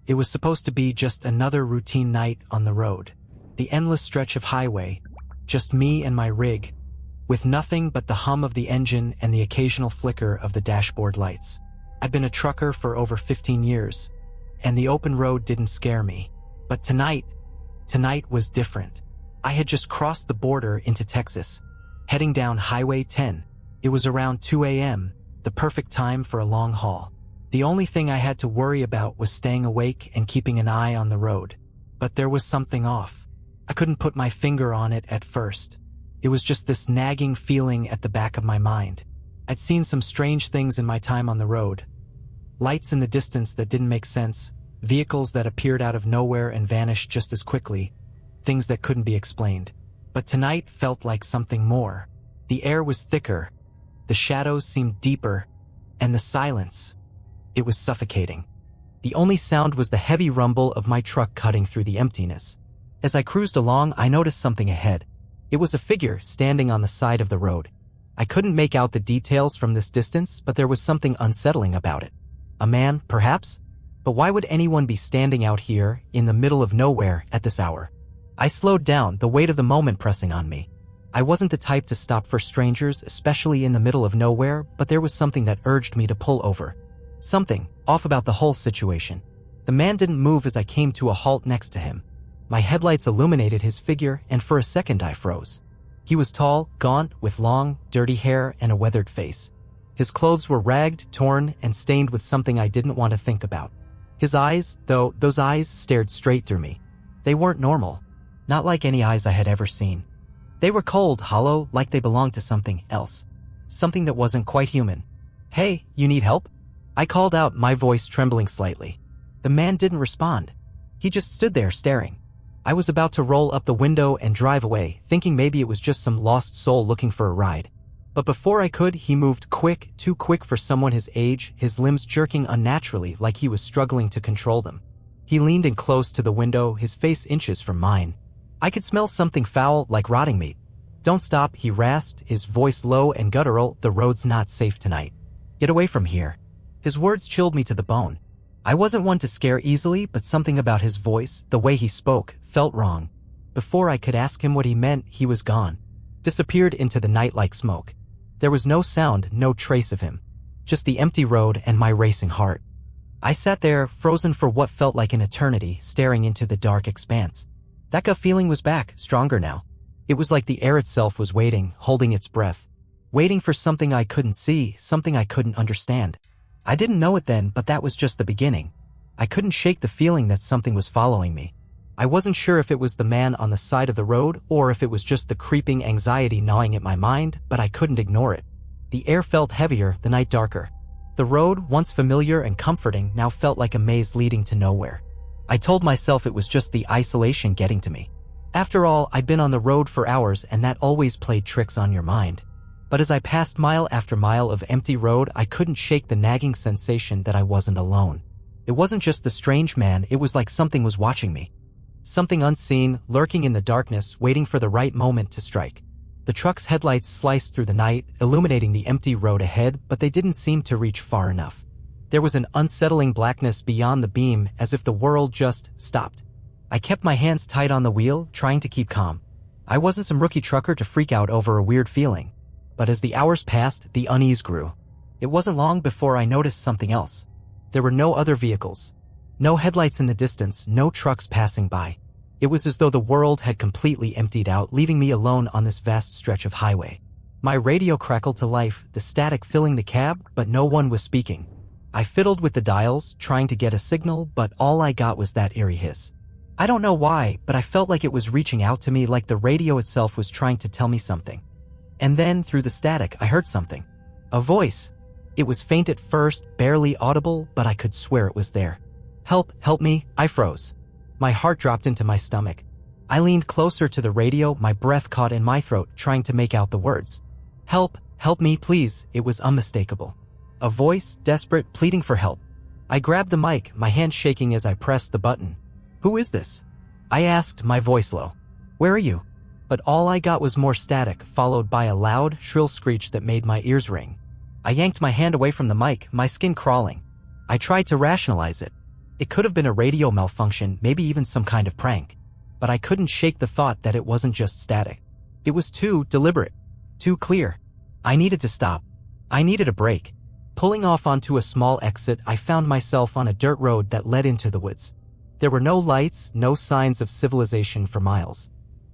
It was supposed to be just another routine night on the road. The endless stretch of highway, just me and my rig, with nothing but the hum of the engine and the occasional flicker of the dashboard lights. I'd been a trucker for over 15 years, and the open road didn't scare me. But tonight was different. I had just crossed the border into Texas, heading down Highway 10. It was around 2 a.m., the perfect time for a long haul. The only thing I had to worry about was staying awake and keeping an eye on the road. But there was something off. I couldn't put my finger on it at first. It was just this nagging feeling at the back of my mind. I'd seen some strange things in my time on the road. Lights in the distance that didn't make sense, vehicles that appeared out of nowhere and vanished just as quickly, things that couldn't be explained. But tonight felt like something more. The air was thicker, the shadows seemed deeper, and the silence, it was suffocating. The only sound was the heavy rumble of my truck cutting through the emptiness. As I cruised along, I noticed something ahead. It was a figure standing on the side of the road. I couldn't make out the details from this distance, but there was something unsettling about it. A man, perhaps? But why would anyone be standing out here, in the middle of nowhere, at this hour? I slowed down, the weight of the moment pressing on me. I wasn't the type to stop for strangers, especially in the middle of nowhere, but there was something that urged me to pull over. Something off about the whole situation. The man didn't move as I came to a halt next to him. My headlights illuminated his figure, and for a second I froze. He was tall, gaunt, with long, dirty hair and a weathered face. His clothes were ragged, torn, and stained with something I didn't want to think about. His eyes, though, those eyes stared straight through me. They weren't normal. Not like any eyes I had ever seen. They were cold, hollow, like they belonged to something else. Something that wasn't quite human. "Hey, you need help?" I called out, my voice trembling slightly. The man didn't respond. He just stood there staring. I was about to roll up the window and drive away, thinking maybe it was just some lost soul looking for a ride. But before I could, he moved quick, too quick for someone his age, his limbs jerking unnaturally like he was struggling to control them. He leaned in close to the window, his face inches from mine. I could smell something foul, like rotting meat. "Don't stop," he rasped, his voice low and guttural. "The road's not safe tonight. Get away from here." His words chilled me to the bone. I wasn't one to scare easily, but something about his voice, the way he spoke, felt wrong. Before I could ask him what he meant, he was gone. Disappeared into the night like smoke. There was no sound, no trace of him. Just the empty road and my racing heart. I sat there, frozen for what felt like an eternity, staring into the dark expanse. That gut feeling was back, stronger now. It was like the air itself was waiting, holding its breath. Waiting for something I couldn't see, something I couldn't understand. I didn't know it then, but that was just the beginning. I couldn't shake the feeling that something was following me. I wasn't sure if it was the man on the side of the road or if it was just the creeping anxiety gnawing at my mind, but I couldn't ignore it. The air felt heavier, the night darker. The road, once familiar and comforting, now felt like a maze leading to nowhere. I told myself it was just the isolation getting to me. After all, I'd been on the road for hours, and that always played tricks on your mind. But as I passed mile after mile of empty road, I couldn't shake the nagging sensation that I wasn't alone. It wasn't just the strange man, it was like something was watching me. Something unseen, lurking in the darkness, waiting for the right moment to strike. The truck's headlights sliced through the night, illuminating the empty road ahead, but they didn't seem to reach far enough. There was an unsettling blackness beyond the beam, as if the world just stopped. I kept my hands tight on the wheel, trying to keep calm. I wasn't some rookie trucker to freak out over a weird feeling. But as the hours passed, the unease grew. It wasn't long before I noticed something else. There were no other vehicles. No headlights in the distance, no trucks passing by. It was as though the world had completely emptied out, leaving me alone on this vast stretch of highway. My radio crackled to life, the static filling the cab, but no one was speaking. I fiddled with the dials, trying to get a signal, but all I got was that eerie hiss. I don't know why, but I felt like it was reaching out to me, like the radio itself was trying to tell me something. And then, through the static, I heard something. A voice. It was faint at first, barely audible, but I could swear it was there. "Help, help me," I froze. My heart dropped into my stomach. I leaned closer to the radio, my breath caught in my throat, trying to make out the words. "Help, help me, please." It was unmistakable. A voice, desperate, pleading for help. I grabbed the mic, my hand shaking as I pressed the button. "Who is this?" I asked, my voice low. "Where are you?" But all I got was more static, followed by a loud, shrill screech that made my ears ring. I yanked my hand away from the mic, my skin crawling. I tried to rationalize it. It could have been a radio malfunction, maybe even some kind of prank. But I couldn't shake the thought that it wasn't just static. It was too deliberate, too clear. I needed to stop. I needed a break. Pulling off onto a small exit, I found myself on a dirt road that led into the woods. There were no lights, no signs of civilization for miles.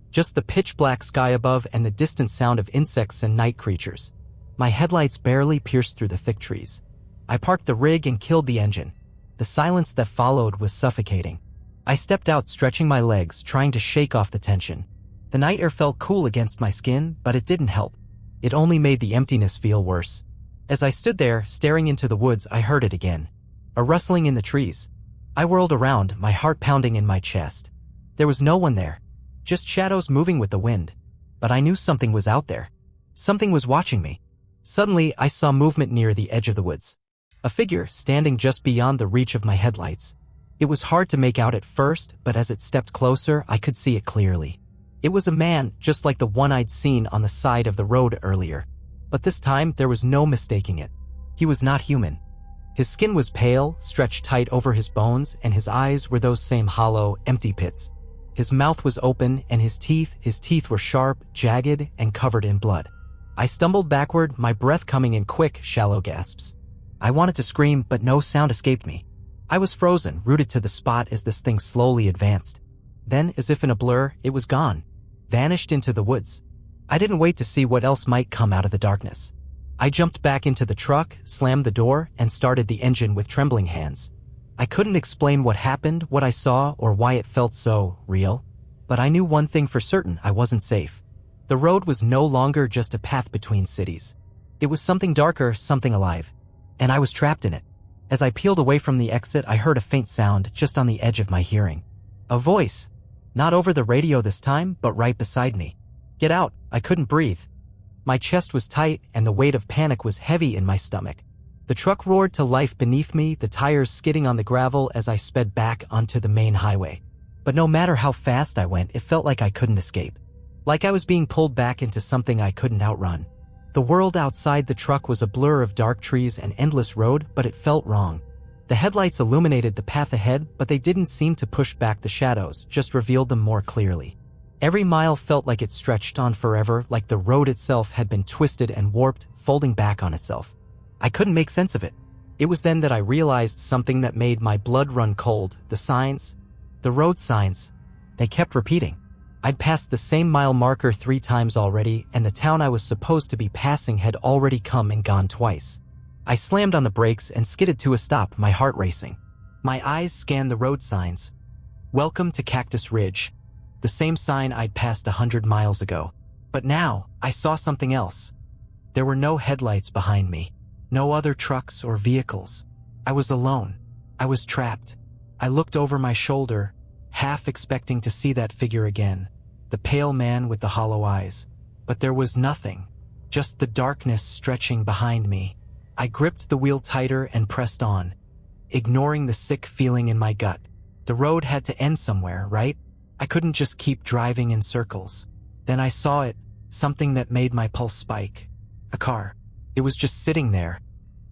Just the pitch-black sky above and the distant sound of insects and night creatures. My headlights barely pierced through the thick trees. I parked the rig and killed the engine. The silence that followed was suffocating. I stepped out, stretching my legs, trying to shake off the tension. The night air felt cool against my skin, but it didn't help. It only made the emptiness feel worse. As I stood there, staring into the woods, I heard it again. A rustling in the trees. I whirled around, my heart pounding in my chest. There was no one there. Just shadows moving with the wind. But I knew something was out there. Something was watching me. Suddenly, I saw movement near the edge of the woods. A figure standing just beyond the reach of my headlights. It was hard to make out at first, but as it stepped closer, I could see it clearly. It was a man, just like the one I'd seen on the side of the road earlier. But this time, there was no mistaking it. He was not human. His skin was pale, stretched tight over his bones, and his eyes were those same hollow, empty pits. His mouth was open, and his teeth were sharp, jagged, and covered in blood. I stumbled backward, my breath coming in quick, shallow gasps. I wanted to scream, but no sound escaped me. I was frozen, rooted to the spot as this thing slowly advanced. Then, as if in a blur, it was gone. Vanished into the woods. I didn't wait to see what else might come out of the darkness. I jumped back into the truck, slammed the door, and started the engine with trembling hands. I couldn't explain what happened, what I saw, or why it felt so real. But I knew one thing for certain: I wasn't safe. The road was no longer just a path between cities. It was something darker, something alive. And I was trapped in it. As I peeled away from the exit, I heard a faint sound just on the edge of my hearing. A voice. Not over the radio this time, but right beside me. Get out. I couldn't breathe. My chest was tight, and the weight of panic was heavy in my stomach. The truck roared to life beneath me, the tires skidding on the gravel as I sped back onto the main highway. But no matter how fast I went, it felt like I couldn't escape. Like I was being pulled back into something I couldn't outrun. The world outside the truck was a blur of dark trees and endless road, but it felt wrong. The headlights illuminated the path ahead, but they didn't seem to push back the shadows, just revealed them more clearly. Every mile felt like it stretched on forever, like the road itself had been twisted and warped, folding back on itself. I couldn't make sense of it. It was then that I realized something that made my blood run cold. The signs, the road signs, they kept repeating. I'd passed the same mile marker 3 times already, and the town I was supposed to be passing had already come and gone twice. I slammed on the brakes and skidded to a stop, my heart racing. My eyes scanned the road signs. Welcome to Cactus Ridge. The same sign I'd passed 100 miles ago. But now, I saw something else. There were no headlights behind me. No other trucks or vehicles. I was alone. I was trapped. I looked over my shoulder, half expecting to see that figure again. The pale man with the hollow eyes. But there was nothing. Just the darkness stretching behind me. I gripped the wheel tighter and pressed on, ignoring the sick feeling in my gut. The road had to end somewhere, right? I couldn't just keep driving in circles. Then I saw it, something that made my pulse spike. A car. It was just sitting there,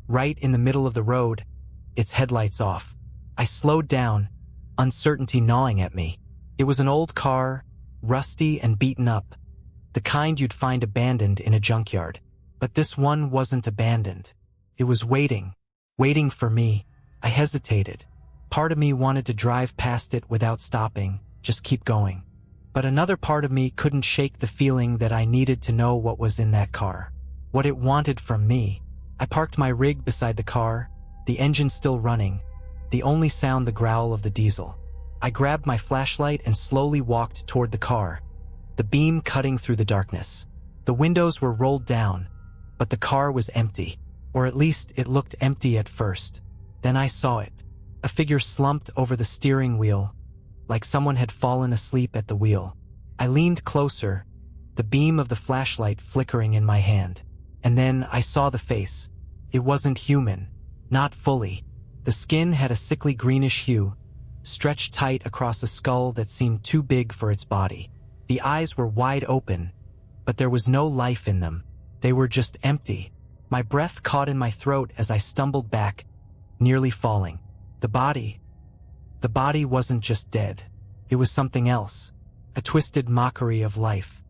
right in the middle of the road, its headlights off. I slowed down, uncertainty gnawing at me. It was an old car, rusty and beaten up, the kind you'd find abandoned in a junkyard. But this one wasn't abandoned. It was waiting for me. I hesitated. Part of me wanted to drive past it without stopping, just keep going. But another part of me couldn't shake the feeling that I needed to know what was in that car. What it wanted from me. I parked my rig beside the car, the engine still running, the only sound the growl of the diesel. I grabbed my flashlight and slowly walked toward the car, the beam cutting through the darkness. The windows were rolled down, but the car was empty, or at least it looked empty at first. Then I saw it, a figure slumped over the steering wheel, like someone had fallen asleep at the wheel. I leaned closer, the beam of the flashlight flickering in my hand. And then I saw the face. It wasn't human, not fully. The skin had a sickly greenish hue, stretched tight across a skull that seemed too big for its body. The eyes were wide open, but there was no life in them. They were just empty. My breath caught in my throat as I stumbled back, nearly falling. The body, The body wasn't just dead. It was something else. A twisted mockery of life.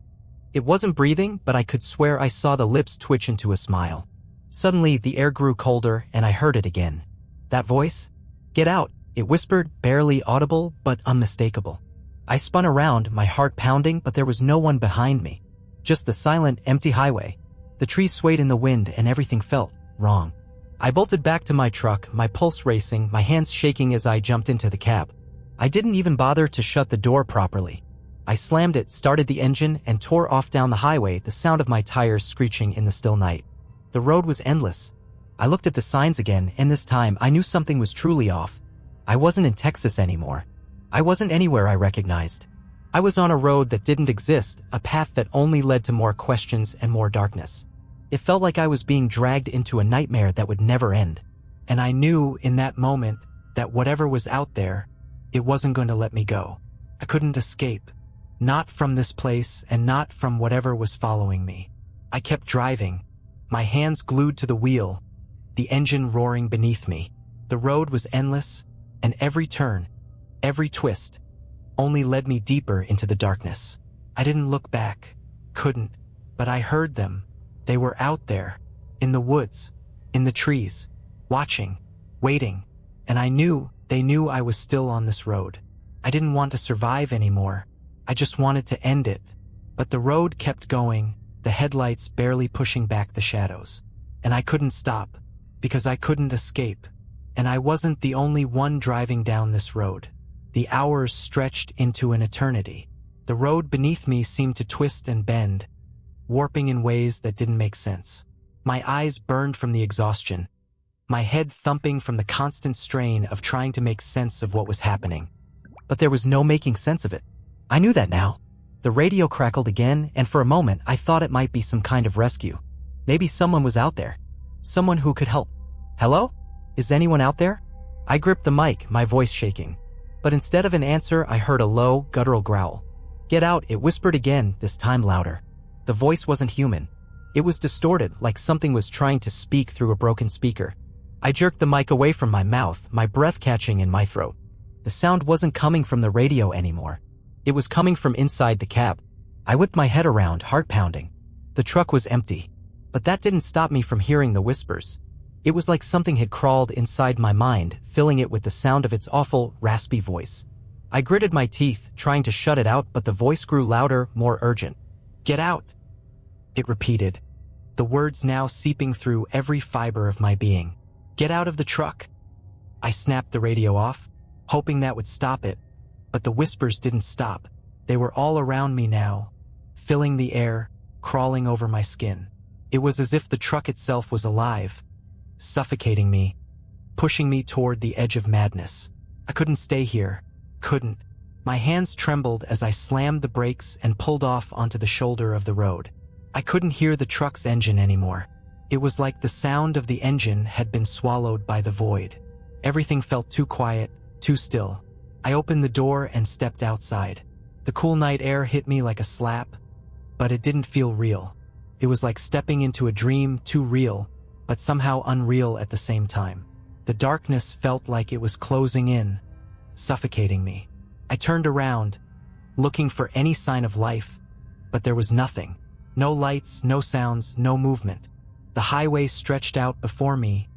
It wasn't breathing, but I could swear I saw the lips twitch into a smile. Suddenly, the air grew colder, and I heard it again. That voice? "Get out," it whispered, barely audible, but unmistakable. I spun around, my heart pounding, but there was no one behind me. Just the silent, empty highway. The trees swayed in the wind, and everything felt wrong. I bolted back to my truck, my pulse racing, my hands shaking as I jumped into the cab. I didn't even bother to shut the door properly. I slammed it, started the engine, and tore off down the highway, the sound of my tires screeching in the still night. The road was endless. I looked at the signs again, and this time I knew something was truly off. I wasn't in Texas anymore. I wasn't anywhere I recognized. I was on a road that didn't exist, a path that only led to more questions and more darkness. It felt like I was being dragged into a nightmare that would never end. And I knew in that moment that whatever was out there, it wasn't going to let me go. I couldn't escape. Not from this place and not from whatever was following me. I kept driving, my hands glued to the wheel, the engine roaring beneath me. The road was endless, and every turn, every twist, only led me deeper into the darkness. I didn't look back, couldn't, but I heard them. They were out there, in the woods, in the trees, watching, waiting, and I knew they knew I was still on this road. I didn't want to survive anymore. I just wanted to end it. But the road kept going, the headlights barely pushing back the shadows. And I couldn't stop, because I couldn't escape. And I wasn't the only one driving down this road. The hours stretched into an eternity. The road beneath me seemed to twist and bend, warping in ways that didn't make sense. My eyes burned from the exhaustion, my head thumping from the constant strain of trying to make sense of what was happening. But there was no making sense of it. I knew that now. The radio crackled again, and for a moment I thought it might be some kind of rescue. Maybe someone was out there. Someone who could help. Hello? Is anyone out there? I gripped the mic, my voice shaking. But instead of an answer, I heard a low, guttural growl. "Get out," it whispered again, this time louder. The voice wasn't human. It was distorted, like something was trying to speak through a broken speaker. I jerked the mic away from my mouth, my breath catching in my throat. The sound wasn't coming from the radio anymore. It was coming from inside the cab. I whipped my head around, heart pounding. The truck was empty. But that didn't stop me from hearing the whispers. It was like something had crawled inside my mind, filling it with the sound of its awful, raspy voice. I gritted my teeth, trying to shut it out, but the voice grew louder, more urgent. "Get out," it repeated, the words now seeping through every fiber of my being. "Get out of the truck." I snapped the radio off, hoping that would stop it. But the whispers didn't stop. They were all around me now, filling the air, crawling over my skin. It was as if the truck itself was alive, suffocating me, pushing me toward the edge of madness. I couldn't stay here. Couldn't. My hands trembled as I slammed the brakes and pulled off onto the shoulder of the road. I couldn't hear the truck's engine anymore. It was like the sound of the engine had been swallowed by the void. Everything felt too quiet, too still. I opened the door and stepped outside. The cool night air hit me like a slap, but it didn't feel real. It was like stepping into a dream, too real, but somehow unreal at the same time. The darkness felt like it was closing in, suffocating me. I turned around, looking for any sign of life, but there was nothing. No lights, no sounds, no movement. The highway stretched out before me,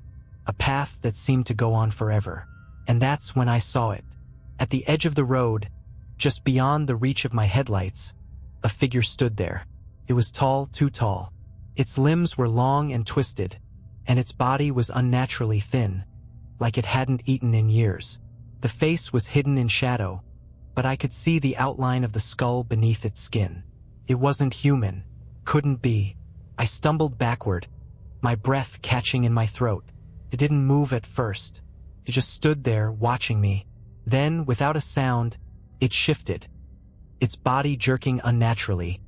a path that seemed to go on forever. And that's when I saw it. At the edge of the road, just beyond the reach of my headlights, a figure stood there. It was tall, too tall. Its limbs were long and twisted, and its body was unnaturally thin, like it hadn't eaten in years. The face was hidden in shadow, but I could see the outline of the skull beneath its skin. It wasn't human. Couldn't be. I stumbled backward, my breath catching in my throat. It didn't move at first. It just stood there, watching me. Then, without a sound, it shifted, its body jerking unnaturally,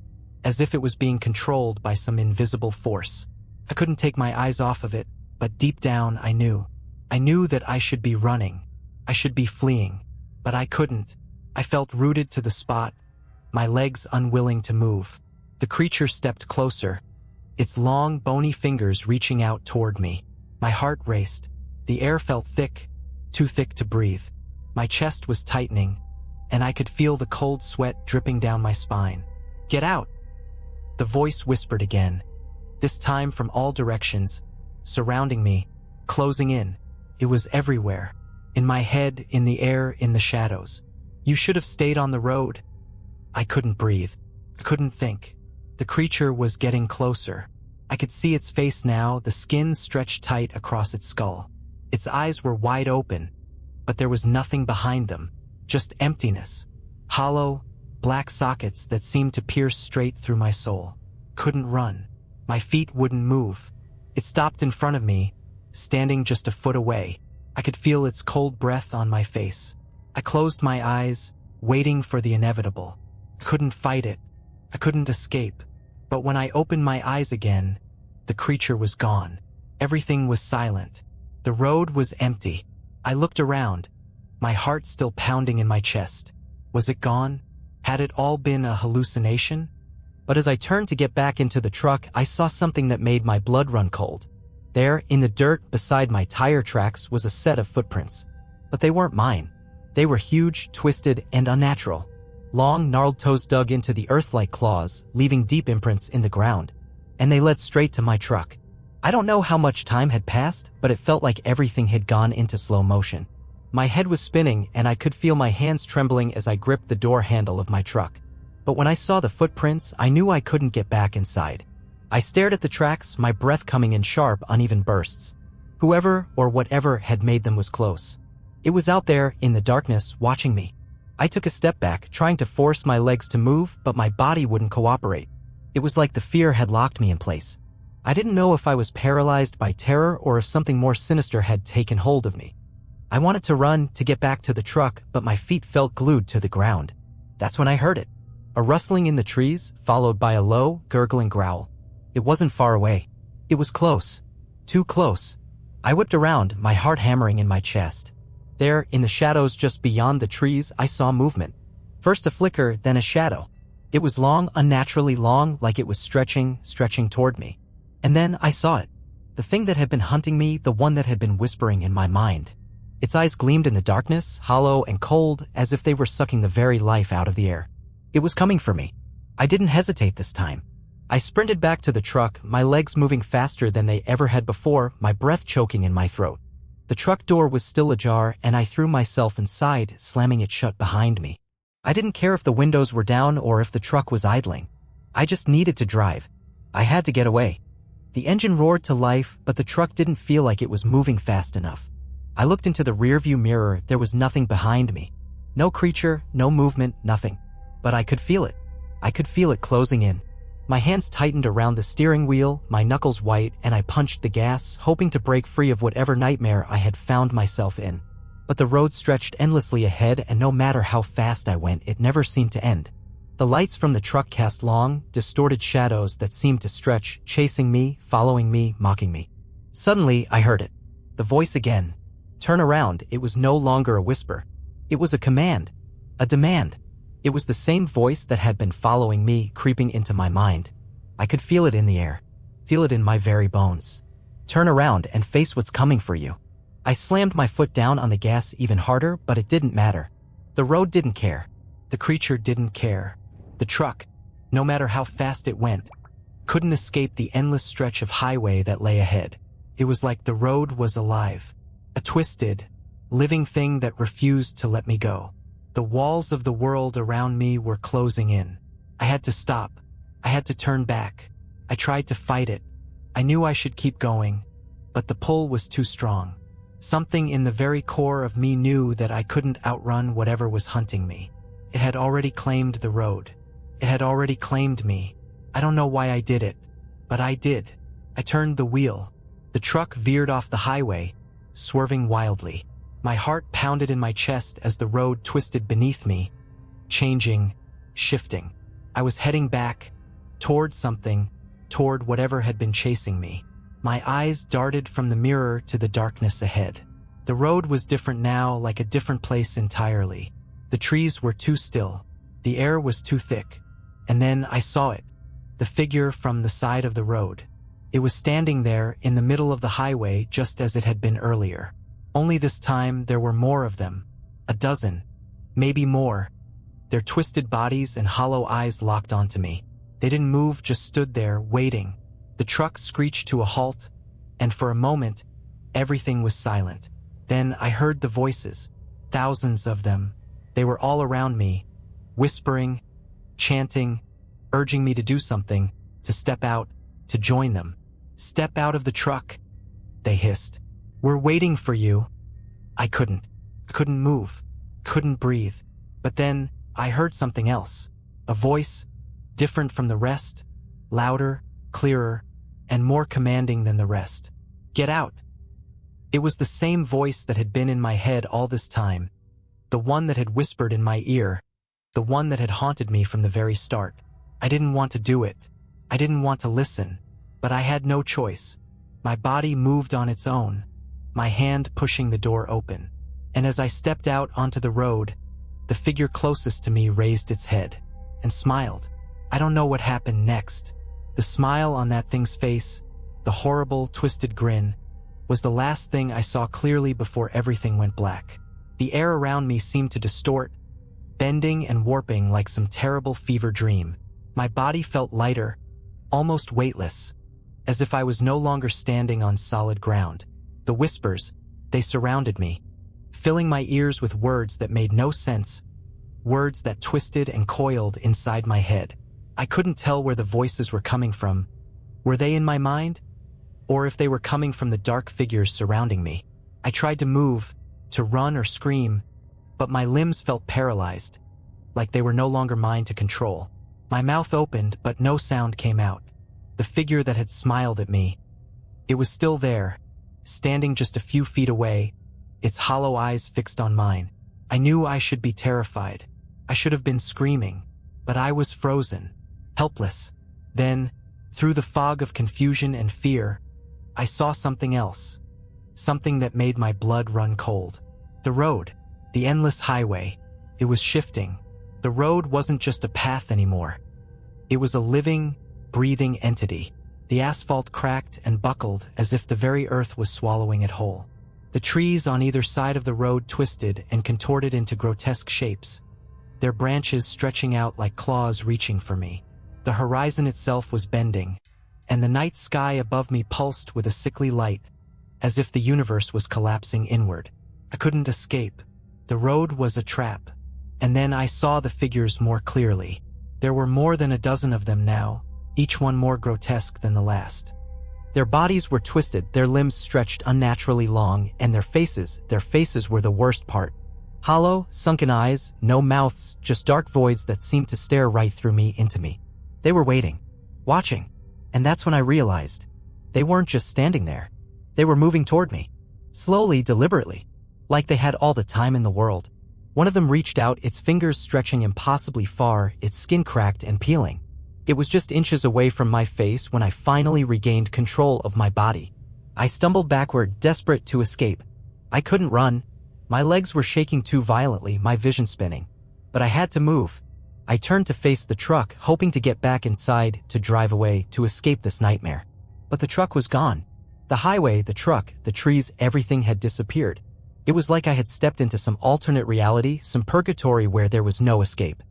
as if it was being controlled by some invisible force. I couldn't take my eyes off of it, but deep down I knew. I knew that I should be running. I should be fleeing. But I couldn't. I felt rooted to the spot, my legs unwilling to move. The creature stepped closer, its long, bony fingers reaching out toward me. My heart raced. The air felt thick, too thick to breathe. My chest was tightening, and I could feel the cold sweat dripping down my spine. "Get out!" The voice whispered again, this time from all directions, surrounding me, closing in. It was everywhere. In my head, in the air, in the shadows. "You should have stayed on the road." I couldn't breathe. I couldn't think. The creature was getting closer. I could see its face now, the skin stretched tight across its skull. Its eyes were wide open, but there was nothing behind them, just emptiness. Hollow, black sockets that seemed to pierce straight through my soul. Couldn't run. My feet wouldn't move. It stopped in front of me, standing just a foot away. I could feel its cold breath on my face. I closed my eyes, waiting for the inevitable. I couldn't fight it. I couldn't escape. But when I opened my eyes again, the creature was gone. Everything was silent. The road was empty. I looked around, my heart still pounding in my chest. Was it gone? Had it all been a hallucination? But as I turned to get back into the truck, I saw something that made my blood run cold. There, in the dirt beside my tire tracks, was a set of footprints. But they weren't mine. They were huge, twisted, and unnatural. Long, gnarled toes dug into the earth like claws, leaving deep imprints in the ground. And they led straight to my truck. I don't know how much time had passed, but it felt like everything had gone into slow motion. My head was spinning, and I could feel my hands trembling as I gripped the door handle of my truck. But when I saw the footprints, I knew I couldn't get back inside. I stared at the tracks, my breath coming in sharp, uneven bursts. Whoever or whatever had made them was close. It was out there, in the darkness, watching me. I took a step back, trying to force my legs to move, but my body wouldn't cooperate. It was like the fear had locked me in place. I didn't know if I was paralyzed by terror or if something more sinister had taken hold of me. I wanted to run, to get back to the truck, but my feet felt glued to the ground. That's when I heard it. A rustling in the trees, followed by a low, gurgling growl. It wasn't far away. It was close. Too close. I whipped around, my heart hammering in my chest. There, in the shadows just beyond the trees, I saw movement. First a flicker, then a shadow. It was long, unnaturally long, like it was stretching toward me. And then I saw it. The thing that had been hunting me, the one that had been whispering in my mind. Its eyes gleamed in the darkness, hollow and cold, as if they were sucking the very life out of the air. It was coming for me. I didn't hesitate this time. I sprinted back to the truck, my legs moving faster than they ever had before, my breath choking in my throat. The truck door was still ajar, and I threw myself inside, slamming it shut behind me. I didn't care if the windows were down or if the truck was idling. I just needed to drive. I had to get away. The engine roared to life, but the truck didn't feel like it was moving fast enough. I looked into the rearview mirror. There was nothing behind me. No creature, no movement, nothing. But I could feel it. I could feel it closing in. My hands tightened around the steering wheel, my knuckles white, and I punched the gas, hoping to break free of whatever nightmare I had found myself in. But the road stretched endlessly ahead, and no matter how fast I went, it never seemed to end. The lights from the truck cast long, distorted shadows that seemed to stretch, chasing me, following me, mocking me. Suddenly, I heard it. The voice again. Turn around. It was no longer a whisper. It was a command. A demand. It was the same voice that had been following me, creeping into my mind. I could feel it in the air. Feel it in my very bones. Turn around and face what's coming for you. I slammed my foot down on the gas even harder, but it didn't matter. The road didn't care. The creature didn't care. The truck, no matter how fast it went, couldn't escape the endless stretch of highway that lay ahead. It was like the road was alive. A twisted, living thing that refused to let me go. The walls of the world around me were closing in. I had to stop. I had to turn back. I tried to fight it. I knew I should keep going, but the pull was too strong. Something in the very core of me knew that I couldn't outrun whatever was hunting me. It had already claimed the road. It had already claimed me. I don't know why I did it, but I did. I turned the wheel. The truck veered off the highway, swerving wildly. My heart pounded in my chest as the road twisted beneath me, changing, shifting. I was heading back, toward something, toward whatever had been chasing me. My eyes darted from the mirror to the darkness ahead. The road was different now, like a different place entirely. The trees were too still. The air was too thick. And then I saw it, the figure from the side of the road. It was standing there in the middle of the highway just as it had been earlier. Only this time there were more of them. A dozen, maybe more. Their twisted bodies and hollow eyes locked onto me. They didn't move, just stood there, waiting. The truck screeched to a halt, and for a moment, everything was silent. Then I heard the voices, thousands of them. They were all around me, whispering, chanting, urging me to do something, to step out, to join them. Step out of the truck, they hissed. We're waiting for you. I couldn't move, couldn't breathe. But then I heard something else, a voice, different from the rest, louder, clearer, and more commanding than the rest. Get out. It was the same voice that had been in my head all this time, the one that had whispered in my ear, the one that had haunted me from the very start. I didn't want to do it. I didn't want to listen, but I had no choice. My body moved on its own, my hand pushing the door open. And as I stepped out onto the road, the figure closest to me raised its head and smiled. I don't know what happened next. The smile on that thing's face, the horrible, twisted grin, was the last thing I saw clearly before everything went black. The air around me seemed to distort, bending and warping like some terrible fever dream. My body felt lighter, almost weightless, as if I was no longer standing on solid ground. The whispers, they surrounded me, filling my ears with words that made no sense, words that twisted and coiled inside my head. I couldn't tell where the voices were coming from. Were they in my mind? Or if they were coming from the dark figures surrounding me. I tried to move, to run or scream, but my limbs felt paralyzed, like they were no longer mine to control. My mouth opened, but no sound came out. The figure that had smiled at me, it was still there, standing just a few feet away, its hollow eyes fixed on mine. I knew I should be terrified. I should have been screaming, but I was frozen, helpless. Then, through the fog of confusion and fear, I saw something else, something that made my blood run cold. The road, the endless highway, it was shifting. The road wasn't just a path anymore. It was a living, breathing entity. The asphalt cracked and buckled as if the very earth was swallowing it whole. The trees on either side of the road twisted and contorted into grotesque shapes, their branches stretching out like claws reaching for me. The horizon itself was bending, and the night sky above me pulsed with a sickly light, as if the universe was collapsing inward. I couldn't escape. The road was a trap. And then I saw the figures more clearly. There were more than a dozen of them now, each one more grotesque than the last. Their bodies were twisted, their limbs stretched unnaturally long, and their faces were the worst part. Hollow, sunken eyes, no mouths, just dark voids that seemed to stare right through me into me. They were waiting, watching, and that's when I realized they weren't just standing there. They were moving toward me, slowly, deliberately, like they had all the time in the world. One of them reached out, its fingers stretching impossibly far, its skin cracked and peeling. It was just inches away from my face when I finally regained control of my body. I stumbled backward, desperate to escape. I couldn't run. My legs were shaking too violently, my vision spinning. But I had to move. I turned to face the truck, hoping to get back inside, to drive away, to escape this nightmare. But the truck was gone. The highway, the truck, the trees, everything had disappeared. It was like I had stepped into some alternate reality, some purgatory where there was no escape.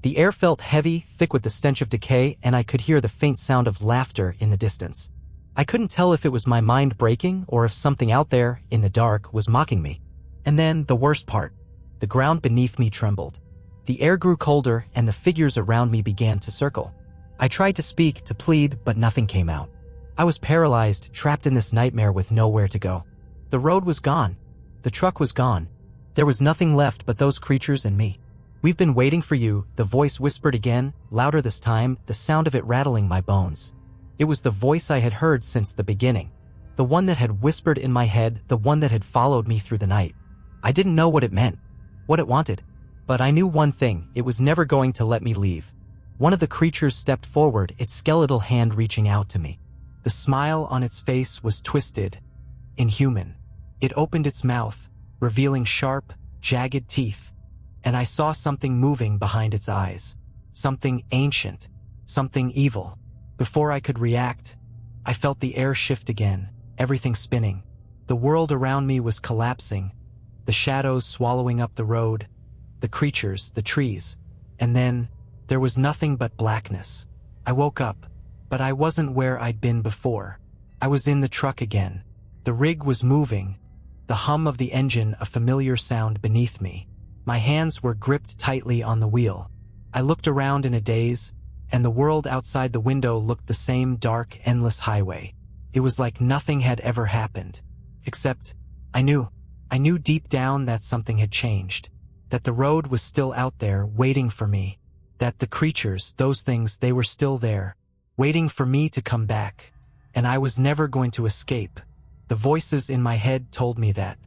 The air felt heavy, thick with the stench of decay, and I could hear the faint sound of laughter in the distance. I couldn't tell if it was my mind breaking or if something out there, in the dark, was mocking me. And then, the worst part. The ground beneath me trembled. The air grew colder, and the figures around me began to circle. I tried to speak, to plead, but nothing came out. I was paralyzed, trapped in this nightmare with nowhere to go. The road was gone. The truck was gone. There was nothing left but those creatures and me. "We've been waiting for you," the voice whispered again, louder this time, the sound of it rattling my bones. It was the voice I had heard since the beginning. The one that had whispered in my head, the one that had followed me through the night. I didn't know what it meant, what it wanted. But I knew one thing, it was never going to let me leave. One of the creatures stepped forward, its skeletal hand reaching out to me. The smile on its face was twisted, inhuman. It opened its mouth, revealing sharp, jagged teeth, and I saw something moving behind its eyes. Something ancient, something evil. Before I could react, I felt the air shift again, everything spinning. The world around me was collapsing, the shadows swallowing up the road, the creatures, the trees, and then there was nothing but blackness. I woke up, but I wasn't where I'd been before. I was in the truck again. The rig was moving, the hum of the engine a familiar sound beneath me. My hands were gripped tightly on the wheel. I looked around in a daze, and the world outside the window looked the same dark, endless highway. It was like nothing had ever happened. Except, I knew deep down that something had changed. That the road was still out there, waiting for me. That the creatures, those things, they were still there, waiting for me to come back. And I was never going to escape. The voices in my head told me that.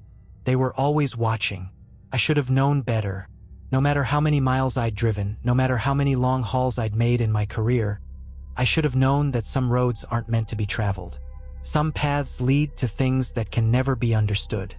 They were always watching. I should have known better. No matter how many miles I'd driven, no matter how many long hauls I'd made in my career, I should have known that some roads aren't meant to be traveled. Some paths lead to things that can never be understood.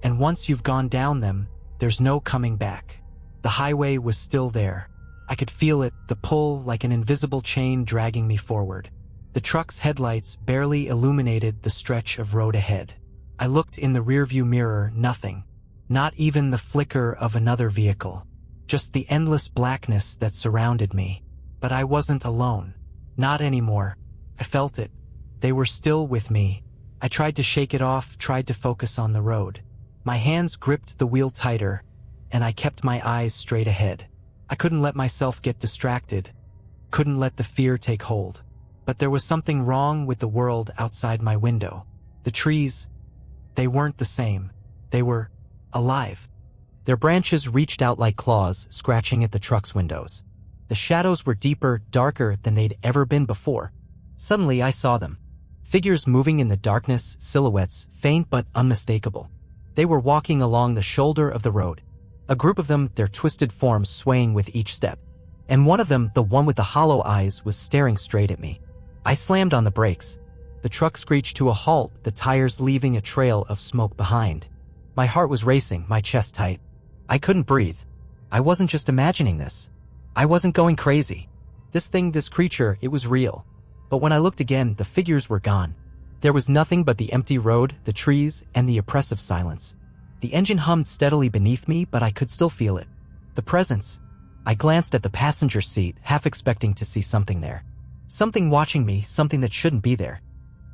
And once you've gone down them, there's no coming back. The highway was still there. I could feel it, the pull like an invisible chain dragging me forward. The truck's headlights barely illuminated the stretch of road ahead. I looked in the rearview mirror, nothing. Not even the flicker of another vehicle. Just the endless blackness that surrounded me. But I wasn't alone. Not anymore. I felt it. They were still with me. I tried to shake it off, tried to focus on the road. My hands gripped the wheel tighter, and I kept my eyes straight ahead. I couldn't let myself get distracted. Couldn't let the fear take hold. But there was something wrong with the world outside my window. The trees, they weren't the same. They were alive. Their branches reached out like claws, scratching at the truck's windows. The shadows were deeper, darker than they'd ever been before. Suddenly I saw them. Figures moving in the darkness, silhouettes, faint but unmistakable. They were walking along the shoulder of the road. A group of them, their twisted forms swaying with each step. And one of them, the one with the hollow eyes, was staring straight at me. I slammed on the brakes. The truck screeched to a halt, the tires leaving a trail of smoke behind. My heart was racing, my chest tight. I couldn't breathe. I wasn't just imagining this. I wasn't going crazy. This thing, this creature, it was real. But when I looked again, the figures were gone. There was nothing but the empty road, the trees, and the oppressive silence. The engine hummed steadily beneath me, but I could still feel it. The presence. I glanced at the passenger seat, half expecting to see something there. Something watching me, something that shouldn't be there.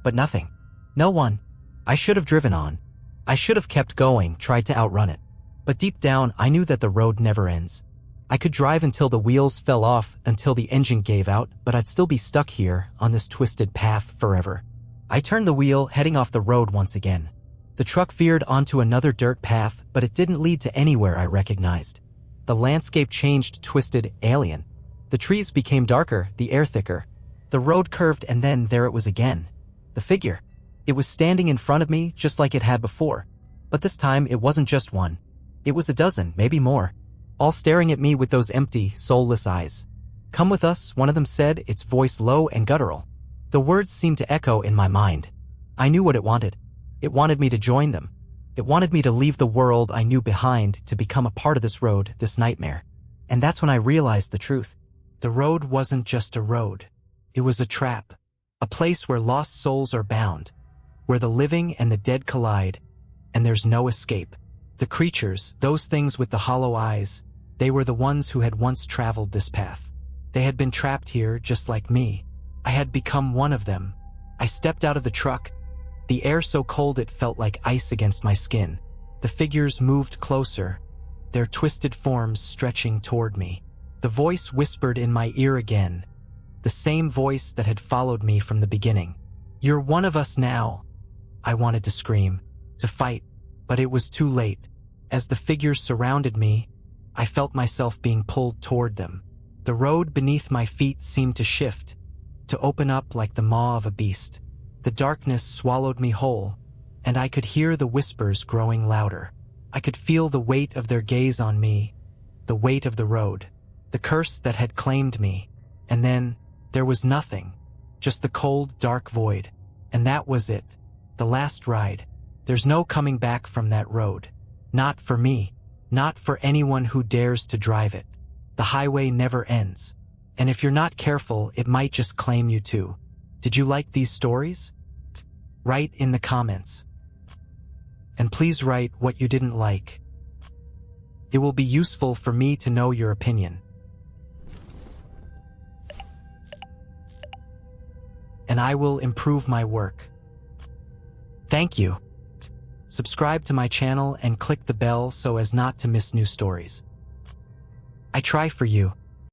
But nothing. No one. I should have driven on. I should have kept going, tried to outrun it. But deep down, I knew that the road never ends. I could drive until the wheels fell off, until the engine gave out, but I'd still be stuck here, on this twisted path, forever. I turned the wheel, heading off the road once again. The truck veered onto another dirt path, but it didn't lead to anywhere I recognized. The landscape changed, twisted, alien. The trees became darker, the air thicker. The road curved, and then there it was again. The figure. It was standing in front of me, just like it had before. But this time, it wasn't just one. It was a dozen, maybe more. All staring at me with those empty, soulless eyes. "Come with us," one of them said, its voice low and guttural. The words seemed to echo in my mind. I knew what it wanted. It wanted me to join them. It wanted me to leave the world I knew behind to become a part of this road, this nightmare. And that's when I realized the truth. The road wasn't just a road. It was a trap. A place where lost souls are bound. Where the living and the dead collide. And there's no escape. The creatures, those things with the hollow eyes, they were the ones who had once traveled this path. They had been trapped here just like me. I had become one of them. I stepped out of the truck. The air so cold it felt like ice against my skin. The figures moved closer, their twisted forms stretching toward me. The voice whispered in my ear again, the same voice that had followed me from the beginning. "You're one of us now." I wanted to scream, to fight, but it was too late. As the figures surrounded me, I felt myself being pulled toward them. The road beneath my feet seemed to shift, to open up like the maw of a beast. The darkness swallowed me whole, and I could hear the whispers growing louder. I could feel the weight of their gaze on me, the weight of the road, the curse that had claimed me. And then, there was nothing, just the cold, dark void. And that was it, the last ride. There's no coming back from that road. Not for me, not for anyone who dares to drive it. The highway never ends. And if you're not careful, it might just claim you too. Did you like these stories? Write in the comments. And please write what you didn't like. It will be useful for me to know your opinion. And I will improve my work. Thank you. Subscribe to my channel and click the bell so as not to miss new stories. I try for you.